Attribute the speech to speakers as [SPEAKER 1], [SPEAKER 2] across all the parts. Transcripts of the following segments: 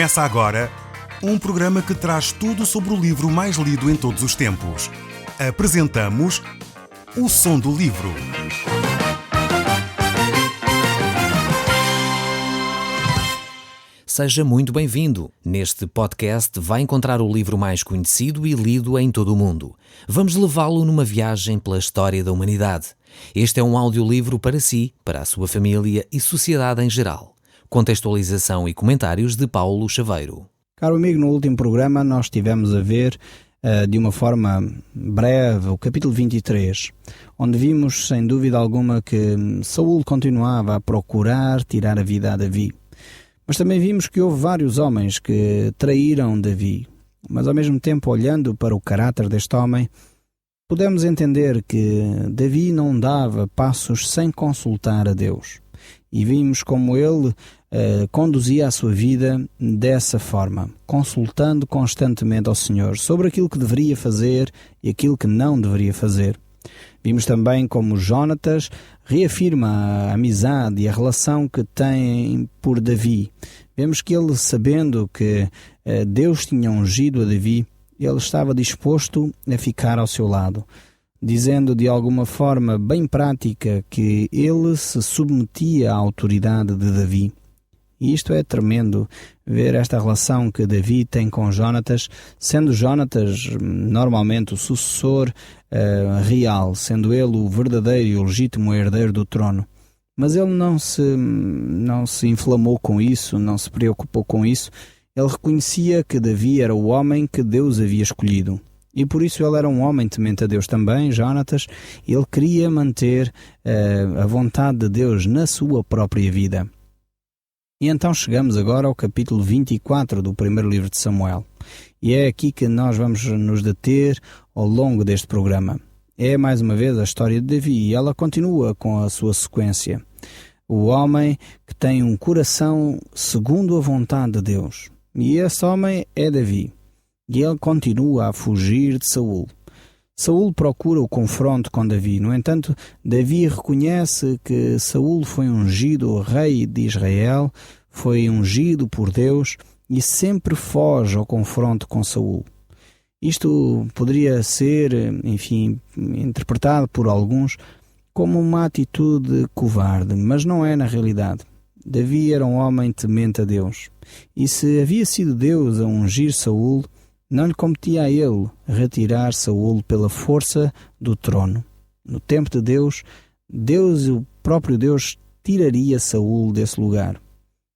[SPEAKER 1] Começa agora um programa que traz tudo sobre o livro mais lido em todos os tempos. Apresentamos O Som do Livro.
[SPEAKER 2] Seja muito bem-vindo. Neste podcast vai encontrar o livro mais conhecido e lido em todo o mundo. Vamos levá-lo numa viagem pela história da humanidade. Este é um audiolivro para si, para a sua família e sociedade em geral. Contextualização e comentários de Paulo Chaveiro.
[SPEAKER 3] Caro amigo, no último programa nós estivemos a ver de uma forma breve o capítulo 23, onde vimos sem dúvida alguma que Saul continuava a procurar tirar a vida a Davi. Mas também vimos que houve vários homens que traíram Davi. Mas ao mesmo tempo, olhando para o caráter deste homem, podemos entender que Davi não dava passos sem consultar a Deus. E vimos como ele conduzia a sua vida dessa forma, consultando constantemente ao Senhor sobre aquilo que deveria fazer e aquilo que não deveria fazer. Vimos também como Jonatas reafirma a amizade e a relação que tem por Davi. Vemos que ele, sabendo que Deus tinha ungido a Davi, ele estava disposto a ficar ao seu lado, dizendo de alguma forma bem prática que ele se submetia à autoridade de Davi. E isto é tremendo, ver esta relação que Davi tem com Jonatas, sendo Jonatas normalmente o sucessor real, sendo ele o verdadeiro e o legítimo herdeiro do trono. Mas ele não se inflamou com isso, não se preocupou com isso. Ele reconhecia que Davi era o homem que Deus havia escolhido. E por isso ele era um homem temente a Deus também, Jonatas. Ele queria manter a vontade de Deus na sua própria vida. E então chegamos agora ao capítulo 24 do primeiro livro de Samuel. E é aqui que nós vamos nos deter ao longo deste programa. É mais uma vez a história de Davi e ela continua com a sua sequência. O homem que tem um coração segundo a vontade de Deus. E esse homem é Davi. E ele continua a fugir de Saul. Saul procura o confronto com Davi. No entanto, Davi reconhece que Saul foi ungido rei de Israel, foi ungido por Deus e sempre foge ao confronto com Saul. Isto poderia ser, interpretado por alguns como uma atitude covarde, mas não é na realidade. Davi era um homem temente a Deus. E se havia sido Deus a ungir Saul, não lhe competia a ele retirar Saul pela força do trono. No tempo de Deus, o próprio Deus, tiraria Saul desse lugar.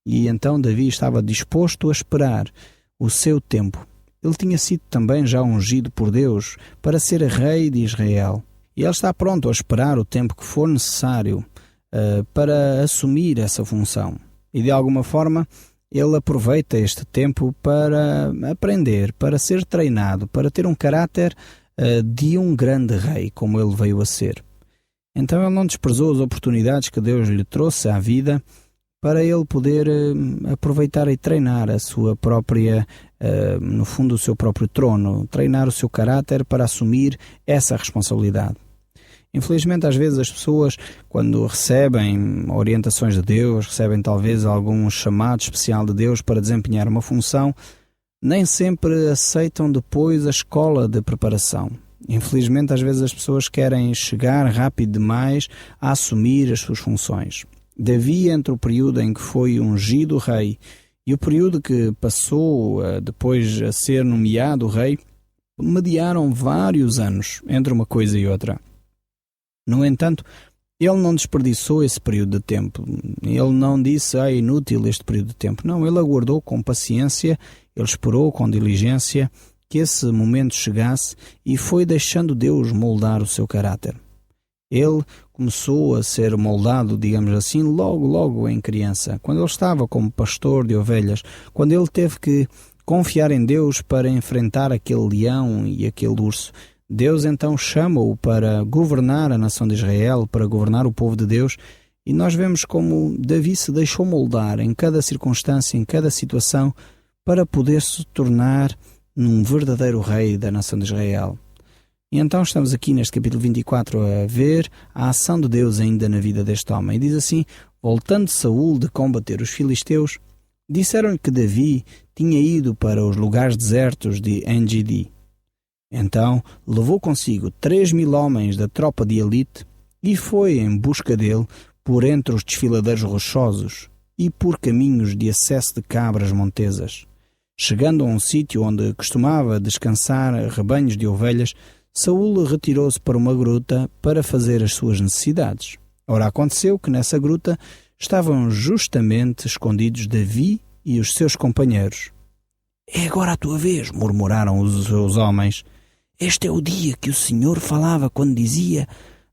[SPEAKER 3] E então Davi estava disposto a esperar o seu tempo. Ele tinha sido também já ungido por Deus para ser rei de Israel. E ele está pronto a esperar o tempo que for necessário para assumir essa função. E de alguma forma, ele aproveita este tempo para aprender, para ser treinado, para ter um caráter de um grande rei, como ele veio a ser. Então ele não desprezou as oportunidades que Deus lhe trouxe à vida para ele poder aproveitar e treinar a sua própria, no fundo, o seu próprio trono, treinar o seu caráter para assumir essa responsabilidade. Infelizmente, às vezes as pessoas, quando recebem orientações de Deus, recebem talvez algum chamado especial de Deus para desempenhar uma função, nem sempre aceitam depois a escola de preparação. Infelizmente, às vezes as pessoas querem chegar rápido demais a assumir as suas funções. Davi, entre o período em que foi ungido rei e o período que passou depois a ser nomeado rei, mediaram vários anos entre uma coisa e outra. No entanto, ele não desperdiçou esse período de tempo. Ele não disse, é inútil este período de tempo. Não, ele aguardou com paciência, ele esperou com diligência que esse momento chegasse e foi deixando Deus moldar o seu caráter. Ele começou a ser moldado, digamos assim, logo em criança, quando ele estava como pastor de ovelhas, quando ele teve que confiar em Deus para enfrentar aquele leão e aquele urso. Deus então chama-o para governar a nação de Israel, para governar o povo de Deus, e nós vemos como Davi se deixou moldar em cada circunstância, em cada situação, para poder se tornar num verdadeiro rei da nação de Israel. E então estamos aqui neste capítulo 24 a ver a ação de Deus ainda na vida deste homem. E diz assim: voltando Saul de combater os filisteus, disseram-lhe que Davi tinha ido para os lugares desertos de En-Gedi. Então levou consigo 3.000 homens da tropa de elite e foi em busca dele por entre os desfiladeiros rochosos e por caminhos de acesso de cabras montesas. Chegando a um sítio onde costumava descansar rebanhos de ovelhas, Saul retirou-se para uma gruta para fazer as suas necessidades. Ora, aconteceu que nessa gruta estavam justamente escondidos Davi e os seus companheiros. «É agora a tua vez», murmuraram os seus homens. «Este é o dia que o Senhor falava quando dizia: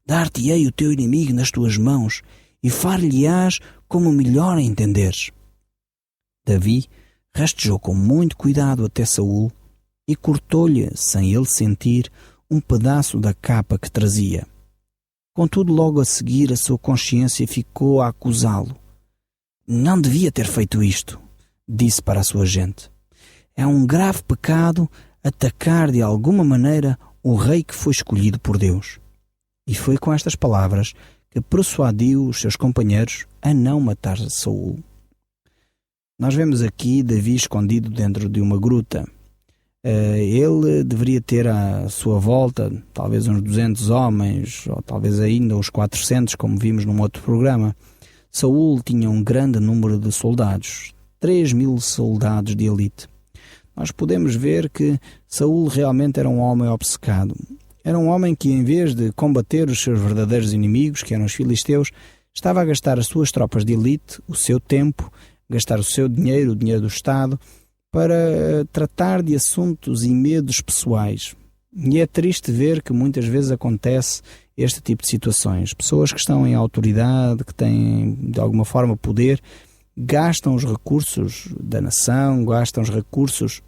[SPEAKER 3] dar-te-ei o teu inimigo nas tuas mãos e far-lhe-ás como melhor entenderes». Davi rastejou com muito cuidado até Saul e cortou-lhe, sem ele sentir, um pedaço da capa que trazia. Contudo, logo a seguir, a sua consciência ficou a acusá-lo. «Não devia ter feito isto», disse para a sua gente. «É um grave pecado atacar de alguma maneira o rei que foi escolhido por Deus». E foi com estas palavras que persuadiu os seus companheiros a não matar Saul. Nós vemos aqui Davi escondido dentro de uma gruta. Ele deveria ter à sua volta talvez uns 200 homens, ou talvez ainda uns 400, como vimos num outro programa. Saul tinha um grande número de soldados, 3.000 soldados de elite. Nós podemos ver que Saul realmente era um homem obcecado. Era um homem que, em vez de combater os seus verdadeiros inimigos, que eram os filisteus, estava a gastar as suas tropas de elite, o seu tempo, gastar o seu dinheiro, o dinheiro do Estado, para tratar de assuntos e medos pessoais. E é triste ver que muitas vezes acontece este tipo de situações. Pessoas que estão em autoridade, que têm de alguma forma poder, gastam os recursos da nação, gastam os recursos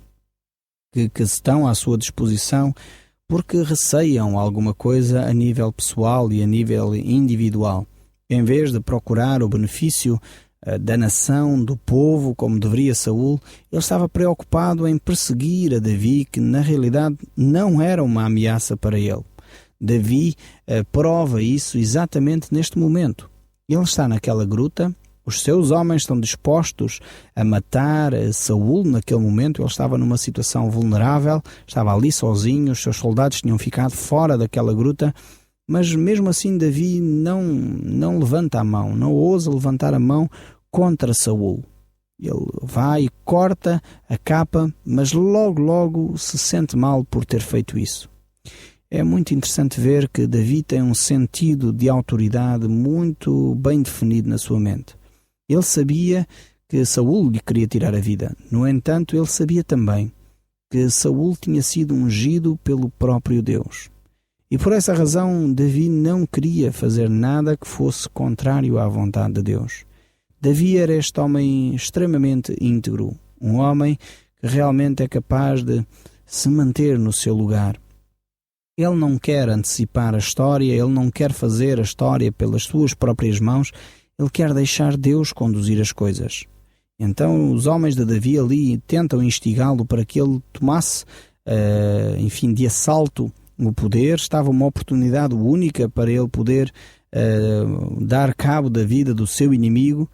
[SPEAKER 3] que estão à sua disposição porque receiam alguma coisa a nível pessoal e a nível individual, em vez de procurar o benefício da nação, do povo, como deveria Saul. Ele estava preocupado em perseguir a Davi, que na realidade não era uma ameaça para ele. Davi prova isso exatamente neste momento. Ele está naquela gruta, os seus homens estão dispostos a matar Saul naquele momento. Ele estava numa situação vulnerável, estava ali sozinho, os seus soldados tinham ficado fora daquela gruta, mas mesmo assim Davi não levanta a mão, não ousa levantar a mão contra Saul. Ele vai e corta a capa, mas logo se sente mal por ter feito isso. É muito interessante ver que Davi tem um sentido de autoridade muito bem definido na sua mente. Ele sabia que Saul lhe queria tirar a vida. No entanto, ele sabia também que Saul tinha sido ungido pelo próprio Deus. E por essa razão, Davi não queria fazer nada que fosse contrário à vontade de Deus. Davi era este homem extremamente íntegro, um homem que realmente é capaz de se manter no seu lugar. Ele não quer antecipar a história, ele não quer fazer a história pelas suas próprias mãos, ele quer deixar Deus conduzir as coisas. Então os homens de Davi ali tentam instigá-lo para que ele tomasse, de assalto o poder. Estava uma oportunidade única para ele poder dar cabo da vida do seu inimigo.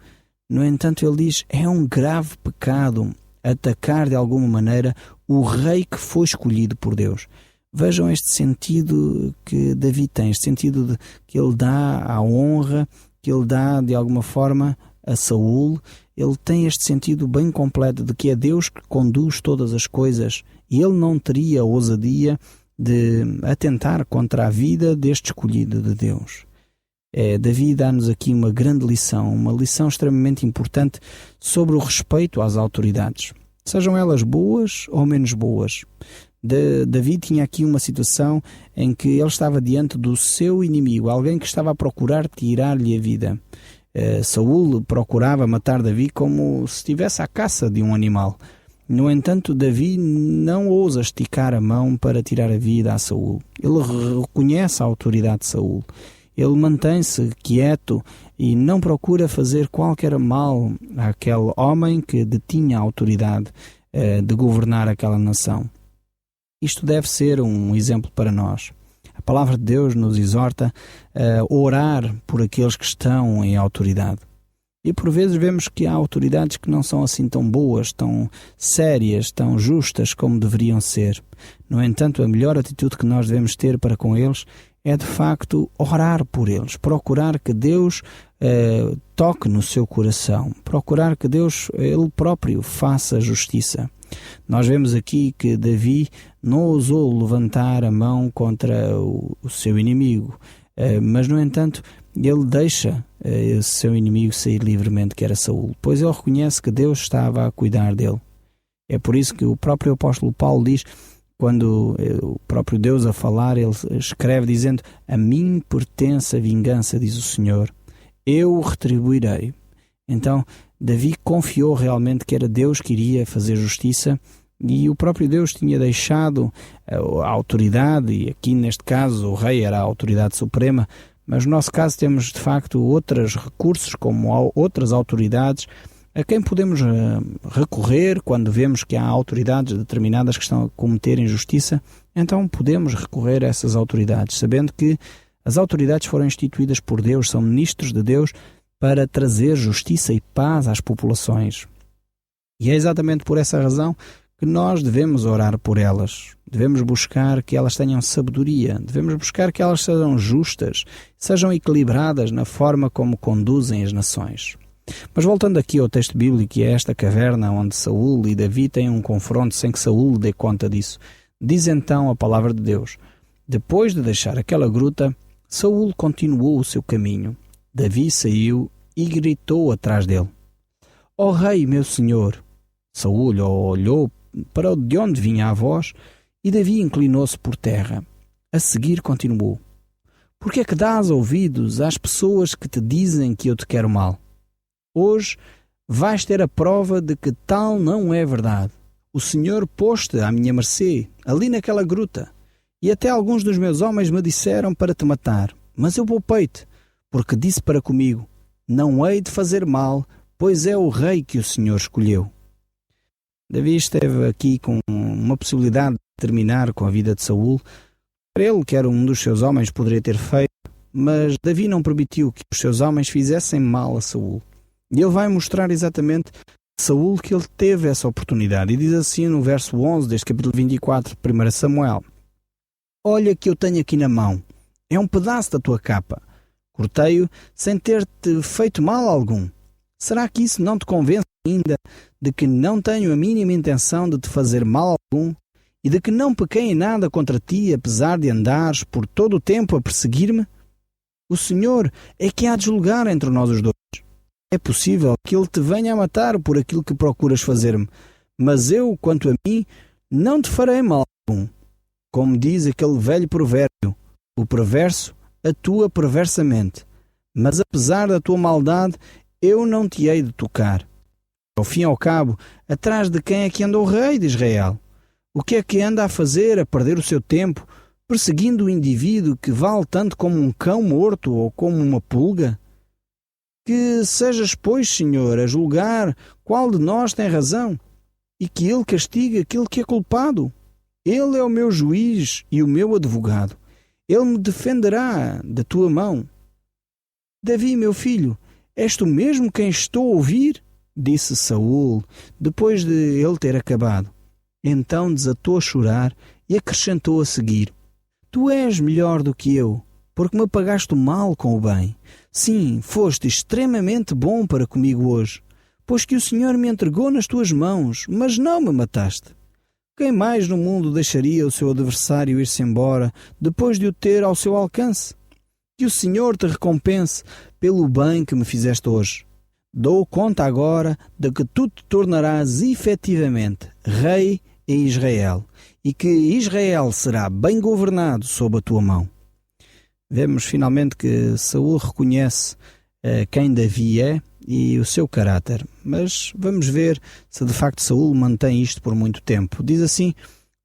[SPEAKER 3] No entanto, ele diz: é um grave pecado atacar de alguma maneira o rei que foi escolhido por Deus. Vejam este sentido que Davi tem, este sentido de que ele dá à honra, que ele dá de alguma forma a Saul. Ele tem este sentido bem completo de que é Deus que conduz todas as coisas e ele não teria a ousadia de atentar contra a vida deste escolhido de Deus. Davi dá-nos aqui uma grande lição, uma lição extremamente importante sobre o respeito às autoridades, sejam elas boas ou menos boas. Davi tinha aqui uma situação em que ele estava diante do seu inimigo, alguém que estava a procurar tirar-lhe a vida. Saul procurava matar Davi como se estivesse à caça de um animal. No entanto, Davi não ousa esticar a mão para tirar a vida a Saul. Ele reconhece a autoridade de Saul. Ele mantém-se quieto e não procura fazer qualquer mal àquele homem que detinha a autoridade de governar aquela nação. Isto deve ser um exemplo para nós. A palavra de Deus nos exorta a orar por aqueles que estão em autoridade. E por vezes vemos que há autoridades que não são assim tão boas, tão sérias, tão justas como deveriam ser. No entanto, a melhor atitude que nós devemos ter para com eles é de facto orar por eles, procurar que Deus toque no seu coração, procurar que Deus, Ele próprio, faça justiça. Nós vemos aqui que Davi não ousou levantar a mão contra o seu inimigo, mas no entanto ele deixa o seu inimigo sair livremente, que era Saul, pois ele reconhece que Deus estava a cuidar dele. É por isso que o próprio apóstolo Paulo diz, quando o próprio Deus a falar, ele escreve dizendo: a mim pertence a vingança, diz o Senhor, eu o retribuirei. Então Davi confiou realmente que era Deus que iria fazer justiça, e o próprio Deus tinha deixado a autoridade, e aqui neste caso o rei era a autoridade suprema, mas no nosso caso temos de facto outros recursos, como outras autoridades a quem podemos recorrer quando vemos que há autoridades determinadas que estão a cometer injustiça. Então podemos recorrer a essas autoridades, sabendo que as autoridades foram instituídas por Deus, são ministros de Deus para trazer justiça e paz às populações. E é exatamente por essa razão que nós devemos orar por elas. Devemos buscar que elas tenham sabedoria, devemos buscar que elas sejam justas, sejam equilibradas na forma como conduzem as nações. Mas voltando aqui ao texto bíblico, e a esta caverna onde Saul e Davi têm um confronto sem que Saul dê conta disso, diz então a palavra de Deus: depois de deixar aquela gruta, Saul continuou o seu caminho. Davi saiu e gritou atrás dele: ó rei, meu senhor! Saul olhou para de onde vinha a voz, e Davi inclinou-se por terra. A seguir continuou: por que é que dás ouvidos às pessoas que te dizem que eu te quero mal? Hoje vais ter a prova de que tal não é verdade. O Senhor pôs-te à minha mercê, ali naquela gruta, e até alguns dos meus homens me disseram para te matar, mas eu poupei-te, porque disse para comigo: não hei de fazer mal, pois é o rei que o Senhor escolheu. Davi esteve aqui com uma possibilidade de terminar com a vida de Saul. Para ele, que era um dos seus homens, poderia ter feito, mas Davi não permitiu que os seus homens fizessem mal a Saul. E ele vai mostrar exatamente a Saul que ele teve essa oportunidade. E diz assim no verso 11 deste capítulo 24 de 1 Samuel: olha que eu tenho aqui na mão, é um pedaço da tua capa. Cortei-o sem ter-te feito mal algum. Será que isso não te convence ainda de que não tenho a mínima intenção de te fazer mal algum e de que não pequei em nada contra ti, apesar de andares por todo o tempo a perseguir-me? O Senhor é que há de julgar entre nós os dois. É possível que Ele te venha a matar por aquilo que procuras fazer-me, mas eu, quanto a mim, não te farei mal algum. Como diz aquele velho provérbio: o perverso atua perversamente, mas apesar da tua maldade, eu não te hei de tocar. Ao fim e ao cabo, atrás de quem é que anda o rei de Israel? O que é que anda a fazer, a perder o seu tempo, perseguindo o indivíduo que vale tanto como um cão morto ou como uma pulga? Que sejas, pois, Senhor, a julgar qual de nós tem razão, e que Ele castigue aquele que é culpado. Ele é o meu juiz e o meu advogado. Ele me defenderá da tua mão. Davi, meu filho, és tu mesmo quem estou a ouvir? Disse Saul, depois de ele ter acabado. Então desatou a chorar e acrescentou a seguir: tu és melhor do que eu, porque me pagaste o mal com o bem. Sim, foste extremamente bom para comigo hoje, pois que o Senhor me entregou nas tuas mãos, mas não me mataste. Quem mais no mundo deixaria o seu adversário ir-se embora depois de o ter ao seu alcance? Que o Senhor te recompense pelo bem que me fizeste hoje. Dou conta agora de que tu te tornarás efetivamente rei em Israel, e que Israel será bem governado sob a tua mão. Vemos finalmente que Saul reconhece quem Davi é e o seu caráter. Mas vamos ver se de facto Saul mantém isto por muito tempo. Diz assim: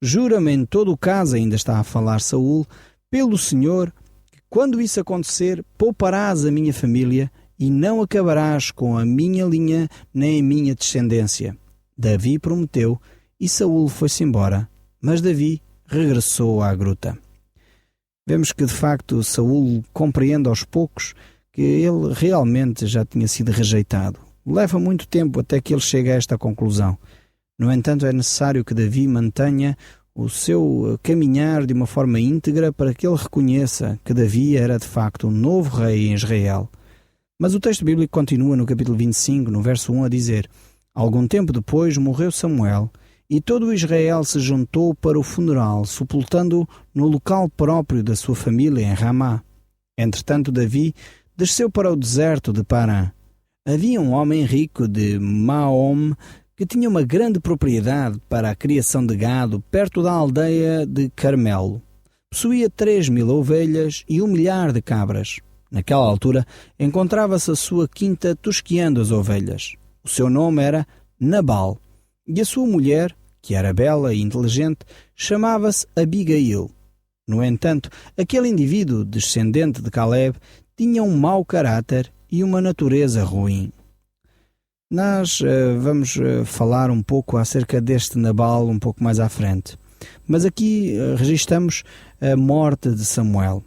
[SPEAKER 3] jura-me em todo o caso, ainda está a falar Saul, pelo Senhor, que quando isso acontecer, pouparás a minha família e não acabarás com a minha linha nem a minha descendência. Davi prometeu e Saul foi-se embora, mas Davi regressou à gruta. Vemos que de facto Saul compreende aos poucos que ele realmente já tinha sido rejeitado. Leva muito tempo até que ele chegue a esta conclusão. No entanto, é necessário que Davi mantenha o seu caminhar de uma forma íntegra para que ele reconheça que Davi era de facto um novo rei em Israel. Mas o texto bíblico continua no capítulo 25, no verso 1, a dizer: Algum tempo depois morreu Samuel, e todo o Israel se juntou para o funeral, sepultando-o no local próprio da sua família, em Ramá. Entretanto, Davi desceu para o deserto de Parã. Havia um homem rico de Maom que tinha uma grande propriedade para a criação de gado perto da aldeia de Carmelo. Possuía 3.000 ovelhas e 1 milhar de cabras. Naquela altura, encontrava-se a sua quinta tosqueando as ovelhas. O seu nome era Nabal, e a sua mulher, que era bela e inteligente, chamava-se Abigail. No entanto, aquele indivíduo, descendente de Caleb, tinha um mau caráter e uma natureza ruim. Nós vamos falar um pouco acerca deste Nabal um pouco mais à frente. Mas aqui registramos a morte de Samuel.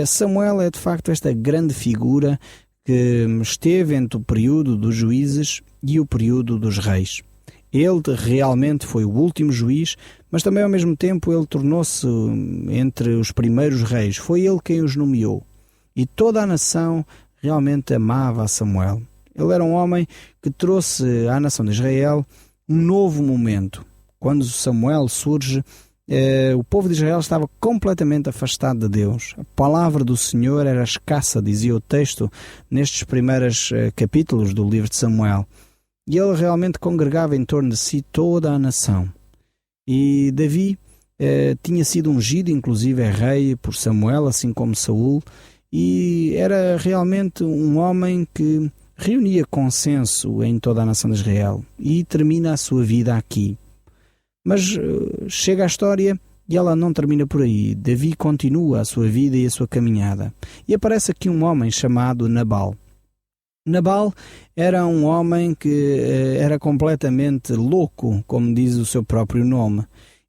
[SPEAKER 3] Samuel é de facto esta grande figura que esteve entre o período dos juízes e o período dos reis. Ele realmente foi o último juiz, mas também ao mesmo tempo ele tornou-se entre os primeiros reis. Foi ele quem os nomeou. E toda a nação realmente amava a Samuel. Ele era um homem que trouxe à nação de Israel um novo momento. Quando Samuel surge, o povo de Israel estava completamente afastado de Deus. A palavra do Senhor era escassa, dizia o texto, nestes primeiros capítulos do livro de Samuel. E ele realmente congregava em torno de si toda a nação. E Davi tinha sido ungido, inclusive, rei por Samuel, assim como Saul, e era realmente um homem que reunia consenso em toda a nação de Israel e termina a sua vida aqui. Mas chega a história e ela não termina por aí. Davi continua a sua vida e a sua caminhada. E aparece aqui um homem chamado Nabal. Nabal era um homem que era completamente louco, como diz o seu próprio nome.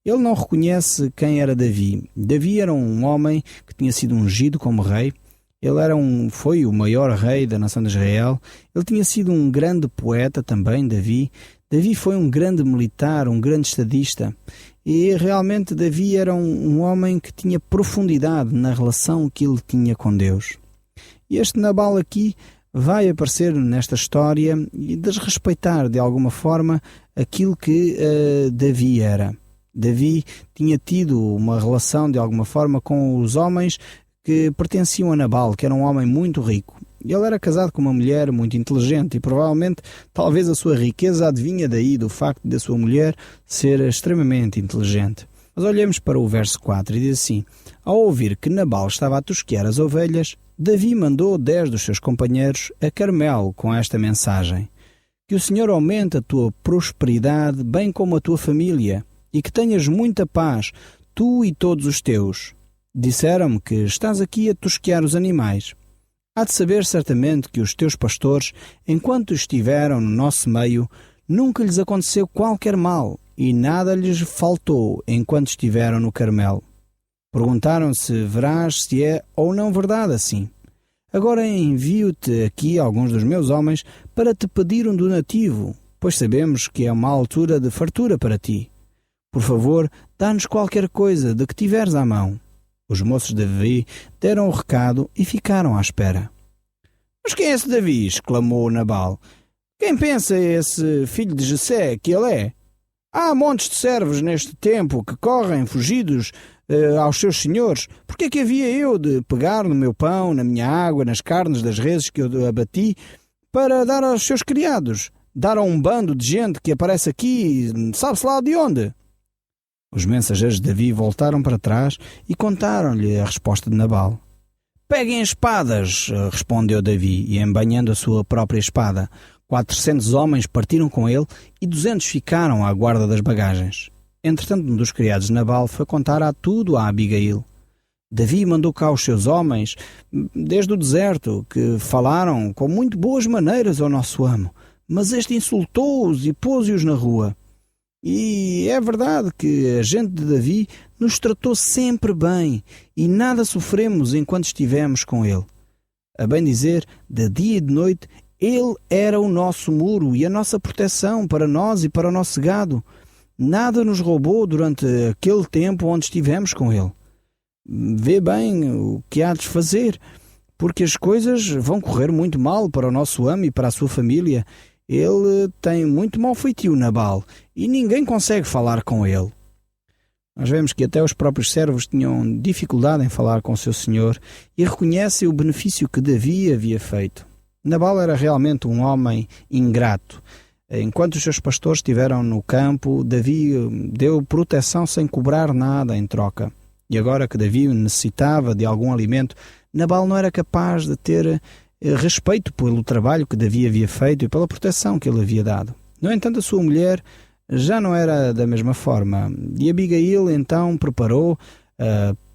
[SPEAKER 3] Ele não reconhece quem era Davi. Davi era um homem que tinha sido ungido como rei. Ele foi o maior rei da nação de Israel. Ele tinha sido um grande poeta também, Davi. Davi foi um grande militar, um grande estadista. E realmente Davi era um homem que tinha profundidade na relação que ele tinha com Deus. E este Nabal aqui vai aparecer nesta história e desrespeitar de alguma forma aquilo que Davi era. Davi tinha tido uma relação de alguma forma com os homens que pertenciam a Nabal, que era um homem muito rico. Ele era casado com uma mulher muito inteligente e provavelmente, talvez a sua riqueza advinha daí do facto de a sua mulher ser extremamente inteligente. Mas olhemos para o verso 4 e diz assim: Ao ouvir que Nabal estava a tosquear as ovelhas, Davi mandou 10 dos seus companheiros a Carmelo com esta mensagem: Que o Senhor aumente a tua prosperidade, bem como a tua família, e que tenhas muita paz, tu e todos os teus. Disseram-me que estás aqui a tosquear os animais. Há de saber certamente que os teus pastores, enquanto estiveram no nosso meio, nunca lhes aconteceu qualquer mal, e nada lhes faltou enquanto estiveram no Carmelo. Perguntaram se verás se é ou não verdade assim. Agora envio-te aqui alguns dos meus homens para te pedir um donativo, pois sabemos que é uma altura de fartura para ti. Por favor, dá-nos qualquer coisa de que tiveres à mão. Os moços de Davi deram o recado e ficaram à espera. Mas quem é esse Davi? Exclamou Nabal. Quem pensa esse filho de Jessé que ele é? Há montes de servos neste tempo que correm fugidos aos seus senhores. Por que é que havia eu de pegar no meu pão, na minha água, nas carnes das reses que eu abati, para dar aos seus criados? Dar a um bando de gente que aparece aqui, sabe-se lá de onde? Os mensageiros de Davi voltaram para trás e contaram-lhe a resposta de Nabal. Peguem espadas, respondeu Davi, e embanhando a sua própria espada, 400 homens partiram com ele e 200 ficaram à guarda das bagagens. Entretanto, um dos criados de Nabal foi contar tudo a Abigail. Davi mandou cá os seus homens, desde o deserto, que falaram com muito boas maneiras ao nosso amo, mas este insultou-os e pôs-os na rua. E é verdade que a gente de Davi nos tratou sempre bem e nada sofremos enquanto estivemos com ele. A bem dizer, de dia e de noite, Ele era o nosso muro e a nossa proteção para nós e para o nosso gado. Nada nos roubou durante aquele tempo onde estivemos com Ele. Vê bem o que há de fazer, porque as coisas vão correr muito mal para o nosso amo e para a sua família. Ele tem muito mau feitio, Nabal, e ninguém consegue falar com ele. Nós vemos que até os próprios servos tinham dificuldade em falar com o seu senhor e reconhecem o benefício que Davi havia feito. Nabal era realmente um homem ingrato. Enquanto os seus pastores estiveram no campo, Davi deu proteção sem cobrar nada em troca. E agora que Davi necessitava de algum alimento, Nabal não era capaz de ter respeito pelo trabalho que Davi havia feito e pela proteção que ele havia dado. No entanto, a sua mulher já não era da mesma forma. E Abigail então preparou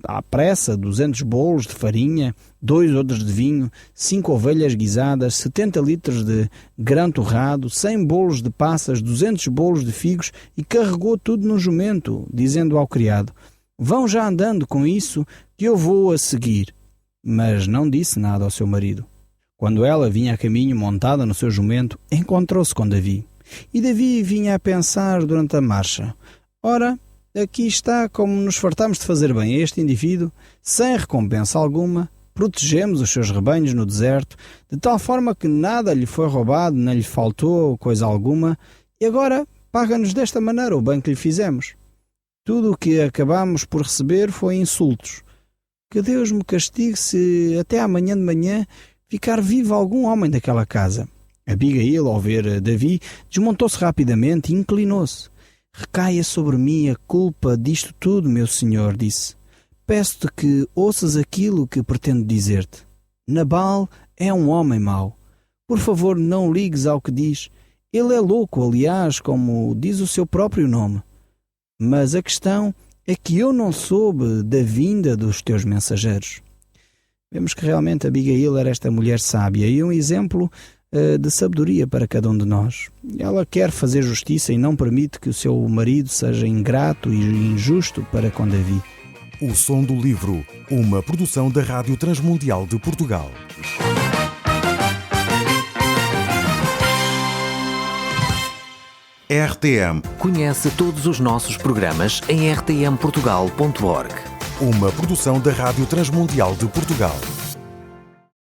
[SPEAKER 3] à pressa 200 bolos de farinha, 2 odres de vinho, 5 ovelhas guisadas, 70 litros de grão torrado, 100 bolos de passas, 200 bolos de figos e carregou tudo no jumento, dizendo ao criado: "Vão já andando com isso que eu vou a seguir." Mas não disse nada ao seu marido. Quando ela vinha a caminho montada no seu jumento, encontrou-se com Davi. E Davi vinha a pensar durante a marcha: "Ora, aqui está como nos fartamos de fazer bem a este indivíduo, sem recompensa alguma, protegemos os seus rebanhos no deserto, de tal forma que nada lhe foi roubado, nem lhe faltou coisa alguma, e agora paga-nos desta maneira o bem que lhe fizemos. Tudo o que acabamos por receber foi insultos. Que Deus me castigue se até amanhã de manhã ficar vivo algum homem daquela casa." Abigail, ao ver Davi, desmontou-se rapidamente e inclinou-se. "Recaia sobre mim a culpa disto tudo, meu senhor", disse. "Peço-te que ouças aquilo que pretendo dizer-te. Nabal é um homem mau. Por favor, não ligues ao que diz. Ele é louco, aliás, como diz o seu próprio nome. Mas a questão é que eu não soube da vinda dos teus mensageiros." Vemos que realmente Abigail era esta mulher sábia e um exemplo de sabedoria para cada um de nós. Ela quer fazer justiça e não permite que o seu marido seja ingrato e injusto para com Davi.
[SPEAKER 1] O Som do Livro, uma produção da Rádio Transmundial de Portugal. RTM.
[SPEAKER 2] Conhece todos os nossos programas em rtmportugal.org.
[SPEAKER 1] Uma produção da Rádio Transmundial de Portugal.